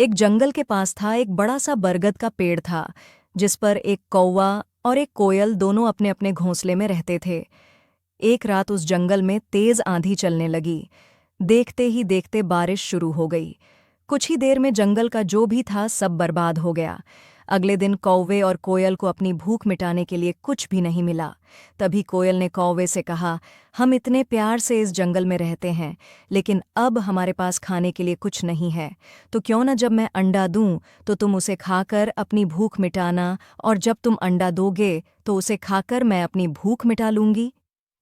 एक जंगल के पास था एक बड़ा सा बरगद का पेड़ था, जिस पर एक कौवा और एक कोयल दोनों अपने अपने घोंसले में रहते थे। एक रात उस जंगल में तेज आंधी चलने लगी। देखते ही देखते बारिश शुरू हो गई। कुछ ही देर में जंगल का जो भी था सब बर्बाद हो गया। अगले दिन कौवे और कोयल को अपनी भूख मिटाने के लिए कुछ भी नहीं मिला। तभी कोयल ने कौवे से कहा, हम इतने प्यार से इस जंगल में रहते हैं, लेकिन अब हमारे पास खाने के लिए कुछ नहीं है। तो क्यों न जब मैं अंडा दूं तो तुम उसे खाकर अपनी भूख मिटाना, और जब तुम अंडा दोगे तो उसे खाकर मैं अपनी भूख मिटा लूंगी।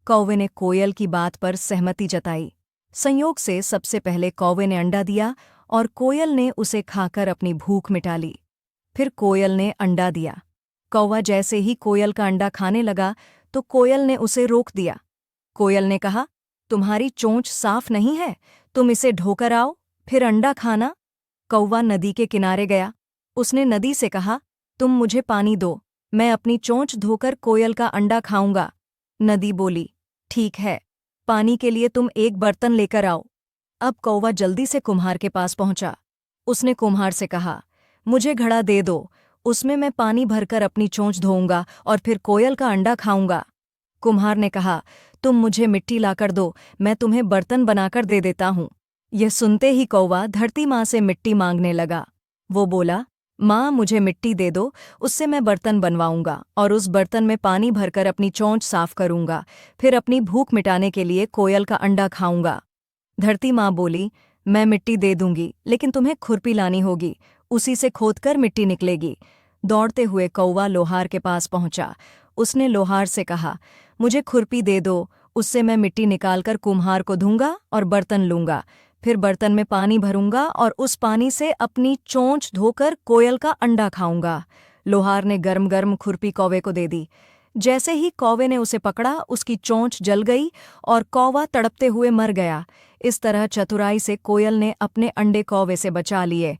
कौवे ने कोयल की बात पर सहमति जताई। संयोग से सबसे पहले कौवे ने अंडा दिया और कोयल ने उसे खाकर अपनी भूख मिटा ली। फिर कोयल ने अंडा दिया। कौवा जैसे ही कोयल का अंडा खाने लगा तो कोयल ने उसे रोक दिया। कोयल ने कहा, तुम्हारी चोंच साफ नहीं है, तुम इसे ढोकर आओ, फिर अंडा खाना। कौवा नदी के किनारे गया। उसने नदी से कहा, तुम मुझे पानी दो, मैं अपनी चोंच धोकर कोयल का अंडा खाऊंगा। नदी बोली, ठीक है, पानी के लिए तुम एक बर्तन लेकर आओ। अब कौवा जल्दी से कुम्हार के पास पहुंचा। उसने कुम्हार से कहा, मुझे घड़ा दे दो, उसमें मैं पानी भरकर अपनी चोंच धोऊंगा और फिर कोयल का अंडा खाऊंगा। कुम्हार ने कहा, तुम मुझे मिट्टी लाकर दो, मैं तुम्हें बर्तन बनाकर दे देता हूँ। यह सुनते ही कौवा धरती माँ से मिट्टी मांगने लगा। वो बोला, माँ मुझे मिट्टी दे दो, उससे मैं बर्तन बनवाऊंगा और उस बर्तन में पानी भरकर अपनी चोंच साफ करूंगा, फिर अपनी भूख मिटाने के लिए कोयल का अंडा खाऊंगा। धरती माँ बोली, मैं मिट्टी दे दूंगी, लेकिन तुम्हें खुरपी लानी होगी, उसी से खोदकर मिट्टी निकलेगी। दौड़ते हुए कौवा लोहार के पास पहुंचा। उसने लोहार से कहा, मुझे खुरपी दे दो, उससे मैं मिट्टी निकालकर कुम्हार को दूंगा और बर्तन लूंगा, फिर बर्तन में पानी भरूंगा और उस पानी से अपनी चोंच धोकर कोयल का अंडा खाऊंगा। लोहार ने गर्म गर्म खुरपी कौवे को दे दी। जैसे ही कौवे ने उसे पकड़ा, उसकी चोंच जल गई और कौवा तड़पते हुए मर गया। इस तरह चतुराई से कोयल ने अपने अंडे कौवे से बचा लिए।